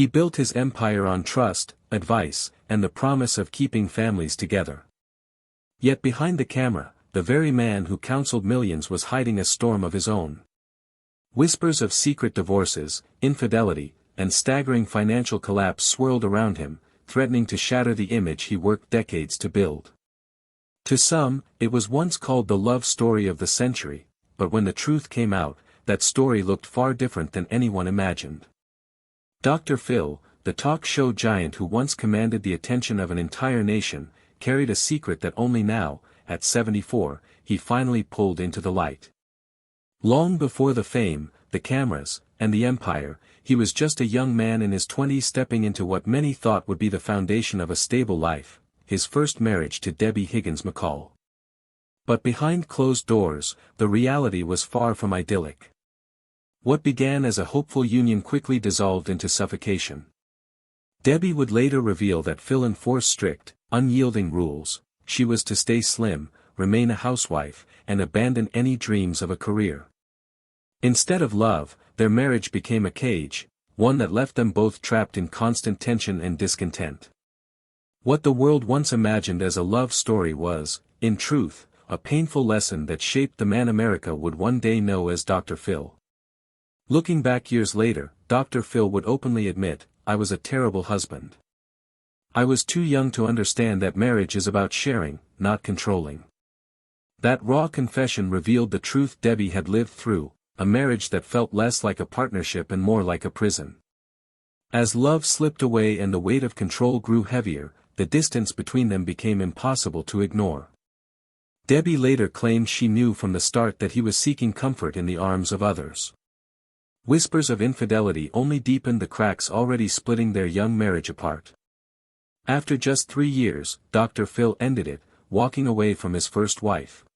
He built his empire on trust, advice, and the promise of keeping families together. Yet behind the camera, the very man who counseled millions was hiding a storm of his own. Whispers of secret divorces, infidelity, and staggering financial collapse swirled around him, threatening to shatter the image he worked decades to build. To some, it was once called the love story of the century, but when the truth came out, that story looked far different than anyone imagined. Dr. Phil, the talk show giant who once commanded the attention of an entire nation, carried a secret that only now, at 74, he finally pulled into the light. Long before the fame, the cameras, and the empire, he was just a young man in his 20s stepping into what many thought would be the foundation of a stable life, his first marriage to Debbie Higgins McCall. But behind closed doors, the reality was far from idyllic. What began as a hopeful union quickly dissolved into suffocation. Debbie would later reveal that Phil enforced strict, unyielding rules. She was to stay slim, remain a housewife, and abandon any dreams of a career. Instead of love, their marriage became a cage, one that left them both trapped in constant tension and discontent. What the world once imagined as a love story was, in truth, a painful lesson that shaped the man America would one day know as Dr. Phil. Looking back years later, Dr. Phil would openly admit, "I was a terrible husband. I was too young to understand that marriage is about sharing, not controlling." That raw confession revealed the truth Debbie had lived through, a marriage that felt less like a partnership and more like a prison. As love slipped away and the weight of control grew heavier, the distance between them became impossible to ignore. Debbie later claimed she knew from the start that he was seeking comfort in the arms of others. Whispers of infidelity only deepened the cracks already splitting their young marriage apart. After just 3 years, Dr. Phil ended it, walking away from his first wife.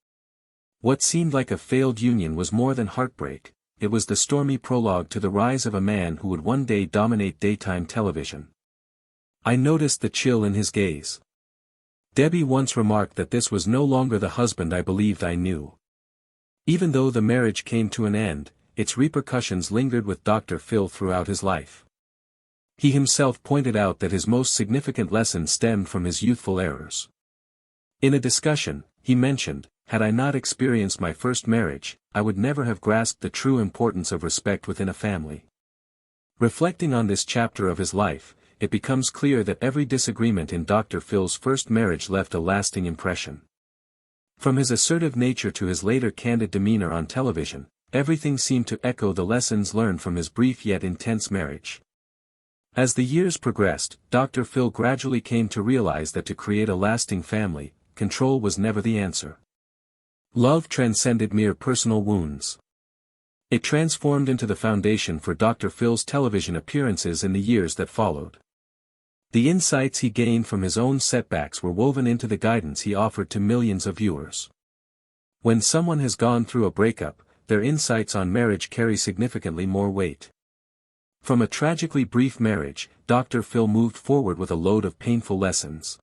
What seemed like a failed union was more than heartbreak, it was the stormy prologue to the rise of a man who would one day dominate daytime television. I noticed the chill in his gaze. Debbie once remarked that this was no longer the husband I believed I knew. Even though the marriage came to an end, its repercussions lingered with Dr. Phil throughout his life. He himself pointed out that his most significant lesson stemmed from his youthful errors. In a discussion, he mentioned, "Had I not experienced my first marriage, I would never have grasped the true importance of respect within a family." Reflecting on this chapter of his life, it becomes clear that every disagreement in Dr. Phil's first marriage left a lasting impression. From his assertive nature to his later candid demeanor on television, everything seemed to echo the lessons learned from his brief yet intense marriage. As the years progressed, Dr. Phil gradually came to realize that to create a lasting family, control was never the answer. Love transcended mere personal wounds. It transformed into the foundation for Dr. Phil's television appearances in the years that followed. The insights he gained from his own setbacks were woven into the guidance he offered to millions of viewers. When someone has gone through a breakup, their insights on marriage carry significantly more weight. From a tragically brief marriage, Dr. Phil moved forward with a load of painful lessons.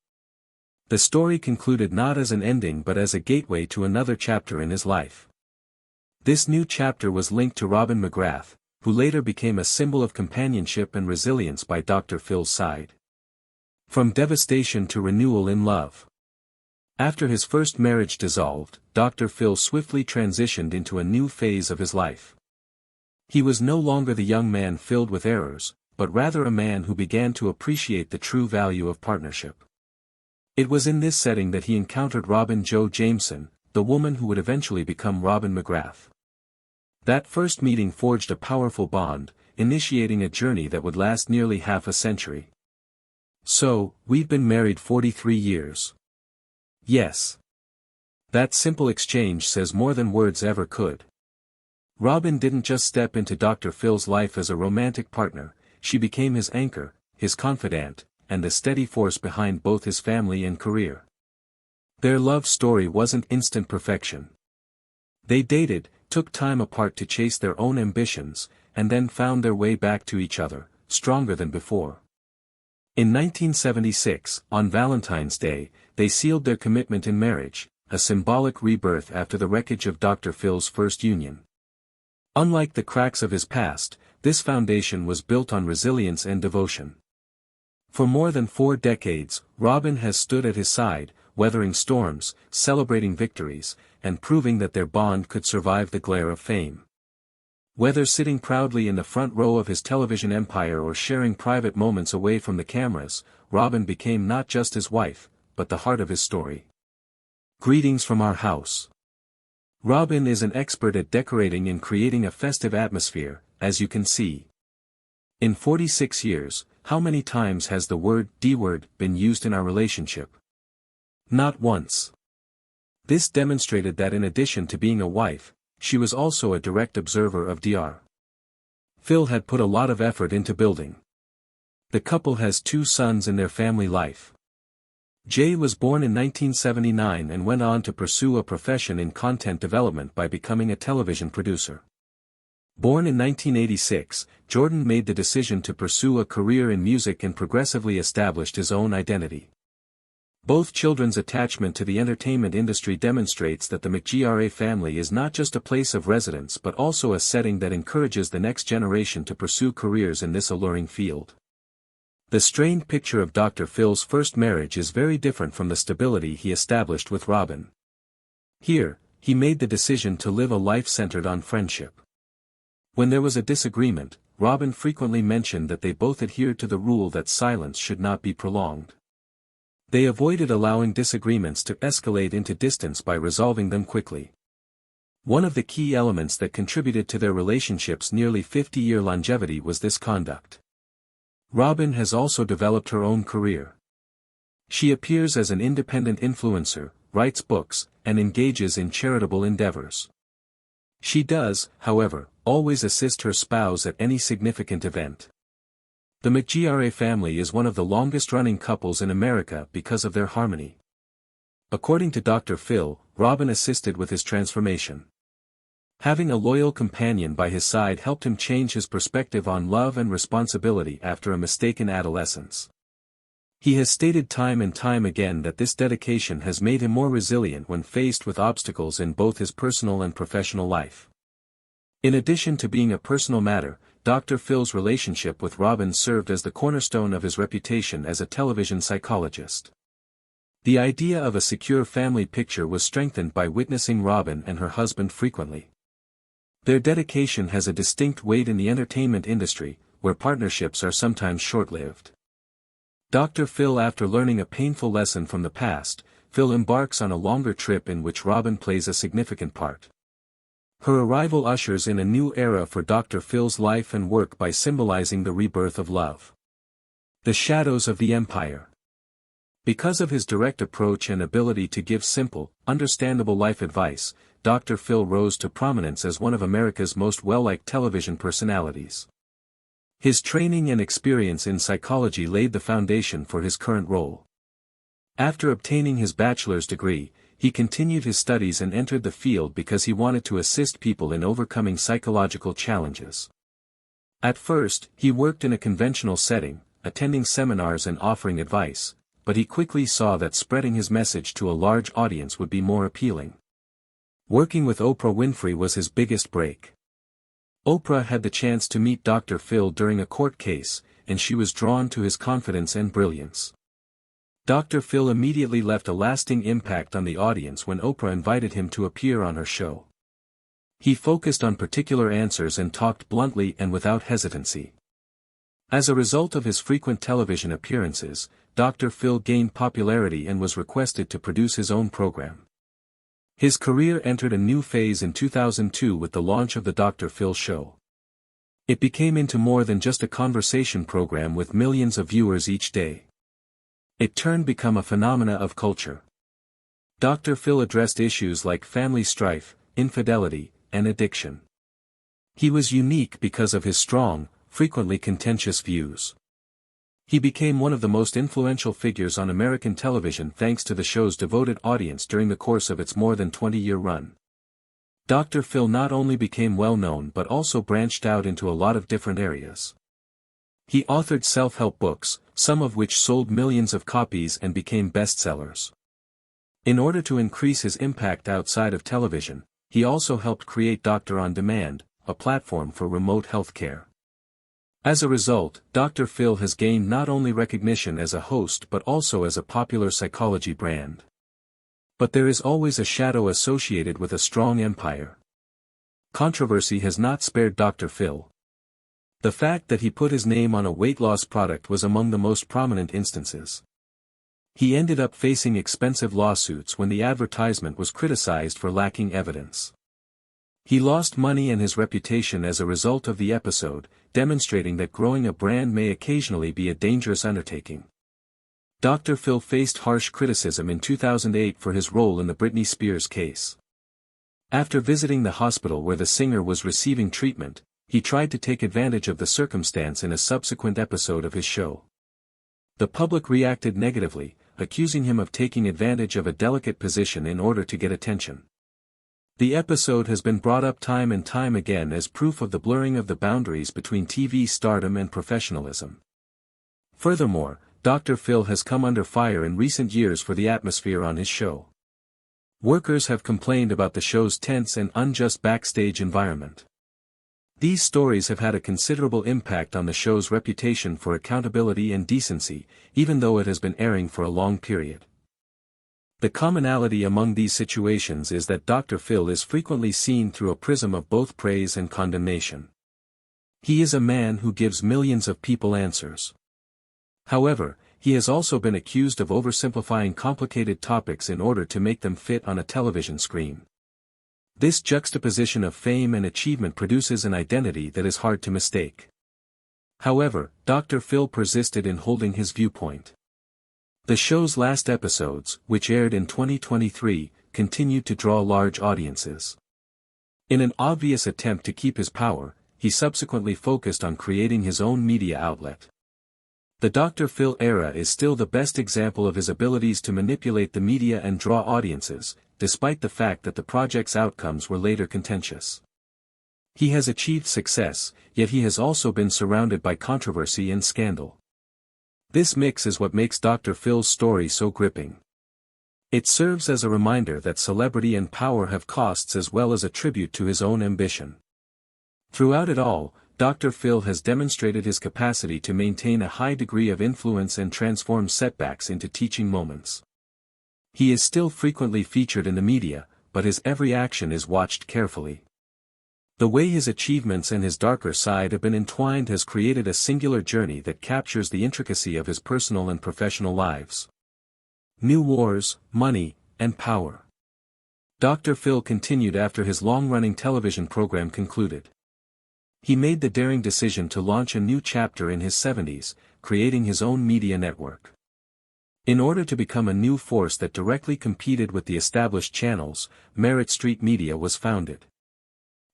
The story concluded not as an ending but as a gateway to another chapter in his life. This new chapter was linked to Robin McGrath, who later became a symbol of companionship and resilience by Dr. Phil's side. From devastation to renewal in love. After his first marriage dissolved, Dr. Phil swiftly transitioned into a new phase of his life. He was no longer the young man filled with errors, but rather a man who began to appreciate the true value of partnership. It was in this setting that he encountered Robin Jo Jameson, the woman who would eventually become Robin McGrath. That first meeting forged a powerful bond, initiating a journey that would last nearly half a century. "So, we've been married 43 years. Yes. That simple exchange says more than words ever could. Robin didn't just step into Dr. Phil's life as a romantic partner, she became his anchor, his confidant, and the steady force behind both his family and career. Their love story wasn't instant perfection. They dated, took time apart to chase their own ambitions, and then found their way back to each other, stronger than before. In 1976, on Valentine's Day, they sealed their commitment in marriage, a symbolic rebirth after the wreckage of Dr. Phil's first union. Unlike the cracks of his past, this foundation was built on resilience and devotion. For more than 4 decades, Robin has stood at his side, weathering storms, celebrating victories, and proving that their bond could survive the glare of fame. Whether sitting proudly in the front row of his television empire or sharing private moments away from the cameras, Robin became not just his wife, but the heart of his story. Greetings from our house. Robin is an expert at decorating and creating a festive atmosphere, as you can see. In 46 years, how many times has the word D-word been used in our relationship? Not once. This demonstrated that in addition to being a wife, she was also a direct observer of Dr. Phil had put a lot of effort into building. The couple has 2 sons in their family life. Jay was born in 1979 and went on to pursue a profession in content development by becoming a television producer. Born in 1986, Jordan made the decision to pursue a career in music and progressively established his own identity. Both children's attachment to the entertainment industry demonstrates that the McGRA family is not just a place of residence but also a setting that encourages the next generation to pursue careers in this alluring field. The strained picture of Dr. Phil's first marriage is very different from the stability he established with Robin. Here, he made the decision to live a life centered on friendship. When there was a disagreement, Robin frequently mentioned that they both adhered to the rule that silence should not be prolonged. They avoided allowing disagreements to escalate into distance by resolving them quickly. One of the key elements that contributed to their relationship's nearly 50-year longevity was this conduct. Robin has also developed her own career. She appears as an independent influencer, writes books, and engages in charitable endeavors. She does, however, always assist her spouse at any significant event. The McGRA family is one of the longest-running couples in America because of their harmony. According to Dr. Phil, Robin assisted with his transformation. Having a loyal companion by his side helped him change his perspective on love and responsibility after a mistaken adolescence. He has stated time and time again that this dedication has made him more resilient when faced with obstacles in both his personal and professional life. In addition to being a personal matter, Dr. Phil's relationship with Robin served as the cornerstone of his reputation as a television psychologist. The idea of a secure family picture was strengthened by witnessing Robin and her husband frequently. Their dedication has a distinct weight in the entertainment industry, where partnerships are sometimes short-lived. Dr. Phil, after learning a painful lesson from the past, Phil embarks on a longer trip in which Robin plays a significant part. Her arrival ushers in a new era for Dr. Phil's life and work by symbolizing the rebirth of love. The shadows of the empire. Because of his direct approach and ability to give simple, understandable life advice, Dr. Phil rose to prominence as one of America's most well-liked television personalities. His training and experience in psychology laid the foundation for his current role. After obtaining his bachelor's degree, he continued his studies and entered the field because he wanted to assist people in overcoming psychological challenges. At first, he worked in a conventional setting, attending seminars and offering advice, but he quickly saw that spreading his message to a large audience would be more appealing. Working with Oprah Winfrey was his biggest break. Oprah had the chance to meet Dr. Phil during a court case, and she was drawn to his confidence and brilliance. Dr. Phil immediately left a lasting impact on the audience when Oprah invited him to appear on her show. He focused on particular answers and talked bluntly and without hesitancy. As a result of his frequent television appearances, Dr. Phil gained popularity and was requested to produce his own program. His career entered a new phase in 2002 with the launch of The Dr. Phil Show. It became into more than just a conversation program with millions of viewers each day. It turned become a phenomena of culture. Dr. Phil addressed issues like family strife, infidelity, and addiction. He was unique because of his strong, frequently contentious views. He became one of the most influential figures on American television thanks to the show's devoted audience during the course of its more than 20-year run. Dr. Phil not only became well-known but also branched out into a lot of different areas. He authored self-help books, some of which sold millions of copies and became bestsellers. In order to increase his impact outside of television, he also helped create Doctor on Demand, a platform for remote healthcare. As a result, Dr. Phil has gained not only recognition as a host but also as a popular psychology brand. But there is always a shadow associated with a strong empire. Controversy has not spared Dr. Phil. The fact that he put his name on a weight loss product was among the most prominent instances. He ended up facing expensive lawsuits when the advertisement was criticized for lacking evidence. He lost money and his reputation as a result of the episode, demonstrating that growing a brand may occasionally be a dangerous undertaking. Dr. Phil faced harsh criticism in 2008 for his role in the Britney Spears case. After visiting the hospital where the singer was receiving treatment, he tried to take advantage of the circumstance in a subsequent episode of his show. The public reacted negatively, accusing him of taking advantage of a delicate position in order to get attention. The episode has been brought up time and time again as proof of the blurring of the boundaries between TV stardom and professionalism. Furthermore, Dr. Phil has come under fire in recent years for the atmosphere on his show. Workers have complained about the show's tense and unjust backstage environment. These stories have had a considerable impact on the show's reputation for accountability and decency, even though it has been airing for a long period. The commonality among these situations is that Dr. Phil is frequently seen through a prism of both praise and condemnation. He is a man who gives millions of people answers. However, he has also been accused of oversimplifying complicated topics in order to make them fit on a television screen. This juxtaposition of fame and achievement produces an identity that is hard to mistake. However, Dr. Phil persisted in holding his viewpoint. The show's last episodes, which aired in 2023, continued to draw large audiences. In an obvious attempt to keep his power, he subsequently focused on creating his own media outlet. The Dr. Phil era is still the best example of his abilities to manipulate the media and draw audiences, despite the fact that the project's outcomes were later contentious. He has achieved success, yet he has also been surrounded by controversy and scandal. This mix is what makes Dr. Phil's story so gripping. It serves as a reminder that celebrity and power have costs as well as a tribute to his own ambition. Throughout it all, Dr. Phil has demonstrated his capacity to maintain a high degree of influence and transform setbacks into teaching moments. He is still frequently featured in the media, but his every action is watched carefully. The way his achievements and his darker side have been entwined has created a singular journey that captures the intricacy of his personal and professional lives. New wars, money, and power. Dr. Phil continued after his long-running television program concluded. He made the daring decision to launch a new chapter in his 70s, creating his own media network. In order to become a new force that directly competed with the established channels, Merit Street Media was founded.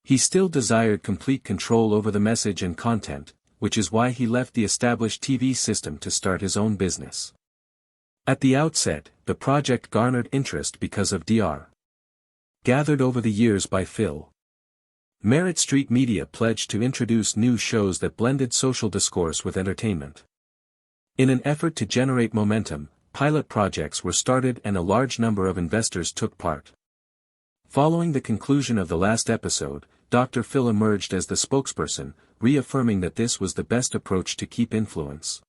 He still desired complete control over the message and content, which is why he left the established TV system to start his own business. At the outset, the project garnered interest because of Dr. gathered over the years by Phil. Merit Street Media pledged to introduce new shows that blended social discourse with entertainment. In an effort to generate momentum, pilot projects were started and a large number of investors took part. Following the conclusion of the last episode, Dr. Phil emerged as the spokesperson, reaffirming that this was the best approach to keep influence.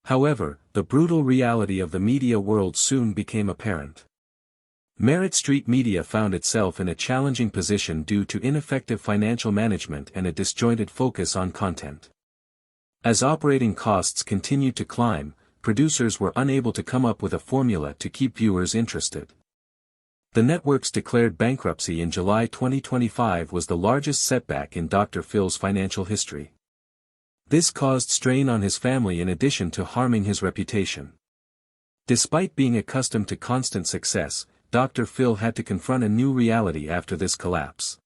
However, the brutal reality of the media world soon became apparent. Merit Street Media found itself in a challenging position due to ineffective financial management and a disjointed focus on content. As operating costs continued to climb, producers were unable to come up with a formula to keep viewers interested. The network's declared bankruptcy in July 2025 was the largest setback in Dr. Phil's financial history. This caused strain on his family in addition to harming his reputation. Despite being accustomed to constant success, Dr. Phil had to confront a new reality after this collapse.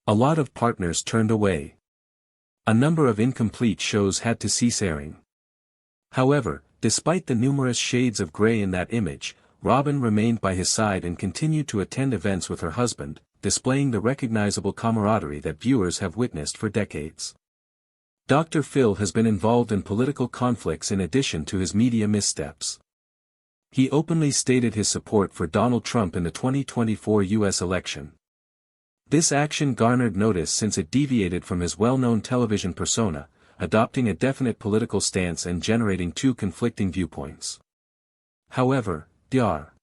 A lot of partners turned away. A number of incomplete shows had to cease airing. However, despite the numerous shades of gray in that image, Robin remained by his side and continued to attend events with her husband, displaying the recognizable camaraderie that viewers have witnessed for decades. Dr. Phil has been involved in political conflicts in addition to his media missteps. He openly stated his support for Donald Trump in the 2024 U.S. election. This action garnered notice since it deviated from his well-known television persona, adopting a definite political stance and generating two conflicting viewpoints. However, Dr.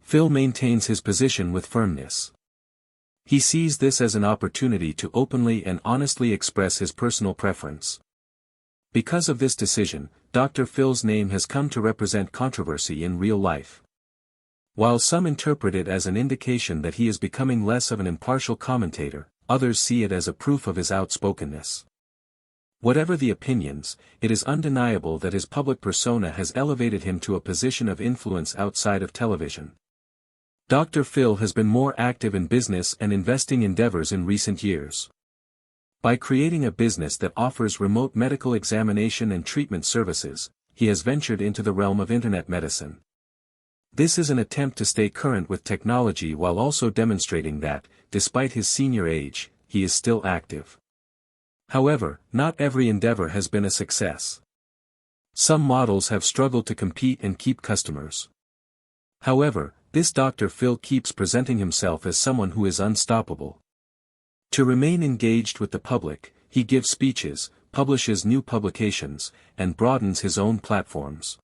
Phil maintains his position with firmness. He sees this as an opportunity to openly and honestly express his personal preference. Because of this decision, Dr. Phil's name has come to represent controversy in real life. While some interpret it as an indication that he is becoming less of an impartial commentator, others see it as a proof of his outspokenness. Whatever the opinions, it is undeniable that his public persona has elevated him to a position of influence outside of television. Dr. Phil has been more active in business and investing endeavors in recent years. By creating a business that offers remote medical examination and treatment services, he has ventured into the realm of internet medicine. This is an attempt to stay current with technology while also demonstrating that, despite his senior age, he is still active. However, not every endeavor has been a success. Some models have struggled to compete and keep customers. However, this Dr. Phil keeps presenting himself as someone who is unstoppable. To remain engaged with the public, he gives speeches, publishes new publications, and broadens his own platforms.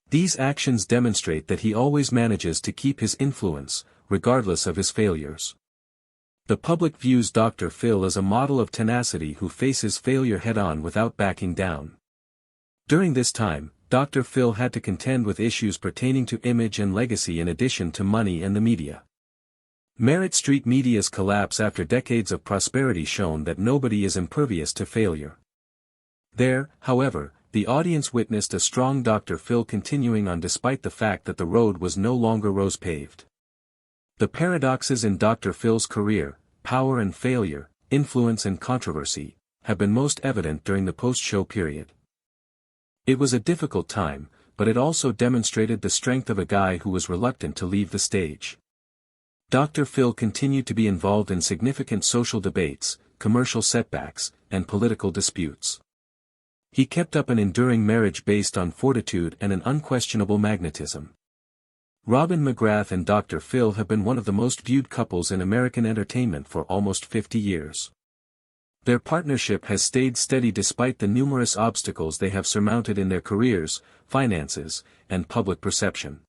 These actions demonstrate that he always manages to keep his influence, regardless of his failures. The public views Dr. Phil as a model of tenacity who faces failure head-on without backing down. During this time, Dr. Phil had to contend with issues pertaining to image and legacy in addition to money and the media. Merit Street Media's collapse after decades of prosperity shown that nobody is impervious to failure. There, however, the audience witnessed a strong Dr. Phil continuing on despite the fact that the road was no longer rose-paved. The paradoxes in Dr. Phil's career, power and failure, influence and controversy, have been most evident during the post-show period. It was a difficult time, but it also demonstrated the strength of a guy who was reluctant to leave the stage. Dr. Phil continued to be involved in significant social debates, commercial setbacks, and political disputes. He kept up an enduring marriage based on fortitude and an unquestionable magnetism. Robin McGrath and Dr. Phil have been one of the most viewed couples in American entertainment for almost 50 years. Their partnership has stayed steady despite the numerous obstacles they have surmounted in their careers, finances, and public perception.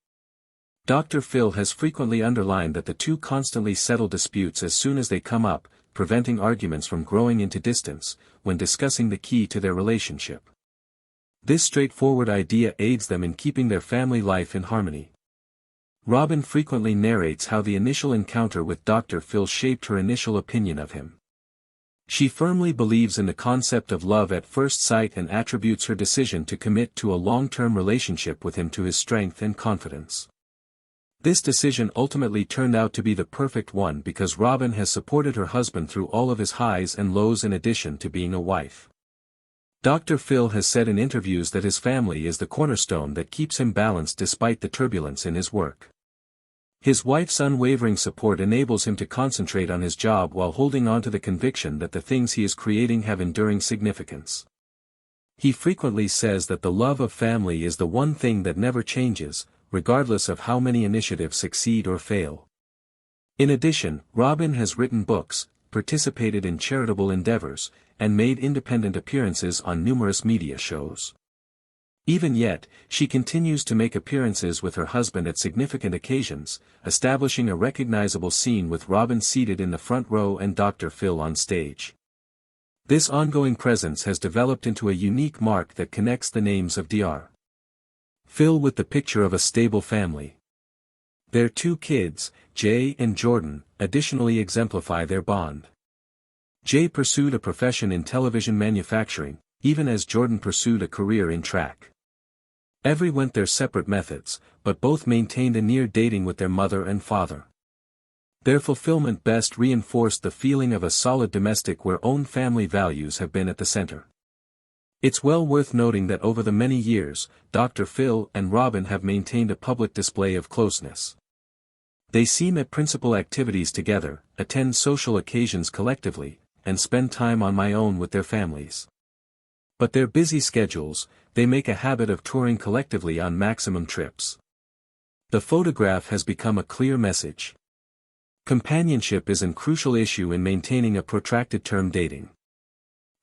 Dr. Phil has frequently underlined that the two constantly settle disputes as soon as they come up, preventing arguments from growing into distance, when discussing the key to their relationship. This straightforward idea aids them in keeping their family life in harmony. Robin frequently narrates how the initial encounter with Dr. Phil shaped her initial opinion of him. She firmly believes in the concept of love at first sight and attributes her decision to commit to a long-term relationship with him to his strength and confidence. This decision ultimately turned out to be the perfect one because Robin has supported her husband through all of his highs and lows in addition to being a wife. Dr. Phil has said in interviews that his family is the cornerstone that keeps him balanced despite the turbulence in his work. His wife's unwavering support enables him to concentrate on his job while holding on to the conviction that the things he is creating have enduring significance. He frequently says that the love of family is the one thing that never changes, regardless of how many initiatives succeed or fail. In addition, Robin has written books, participated in charitable endeavors, and made independent appearances on numerous media shows. Even yet, she continues to make appearances with her husband at significant occasions, establishing a recognizable scene with Robin seated in the front row and Dr. Phil on stage. This ongoing presence has developed into a unique mark that connects the names of Dr. Phil with the picture of a stable family. Their two kids, Jay and Jordan, additionally exemplify their bond. Jay pursued a profession in television manufacturing, even as Jordan pursued a career in track. Everyone went their separate methods, but both maintained a near dating with their mother and father. Their fulfillment best reinforced the feeling of a solid domestic where own family values have been at the center. It's well worth noting that over the many years, Dr. Phil and Robin have maintained a public display of closeness. They seem at principal activities together, attend social occasions collectively, and spend time on my own with their families. But their busy schedules, they make a habit of touring collectively on maximum trips. The photograph has become a clear message. Companionship is a crucial issue in maintaining a protracted term dating.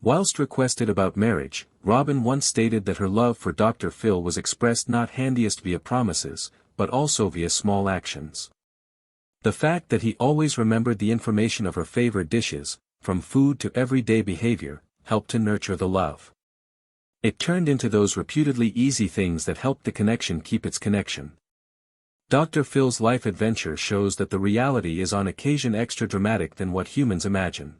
Whilst requested about marriage, Robin once stated that her love for Dr. Phil was expressed not handiest via promises, but also via small actions. The fact that he always remembered the information of her favorite dishes, from food to everyday behavior, helped to nurture the love. It turned into those reputedly easy things that helped the connection keep its connection. Dr. Phil's life adventure shows that the reality is on occasion extra dramatic than what humans imagine.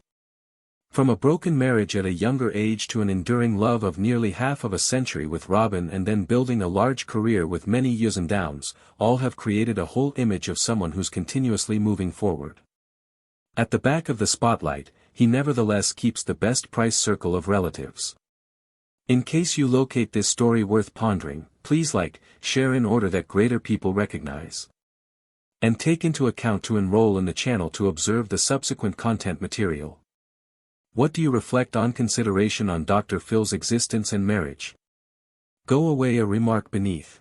From a broken marriage at a younger age to an enduring love of nearly half of a century with Robin and then building a large career with many ups and downs, all have created a whole image of someone who's continuously moving forward. At the back of the spotlight, he nevertheless keeps the best price circle of relatives. In case you locate this story worth pondering, please like, share in order that greater people recognize. And take into account to enroll in the channel to observe the subsequent content material. What do you reflect on consideration on Dr. Phil's existence and marriage? Go away a remark beneath.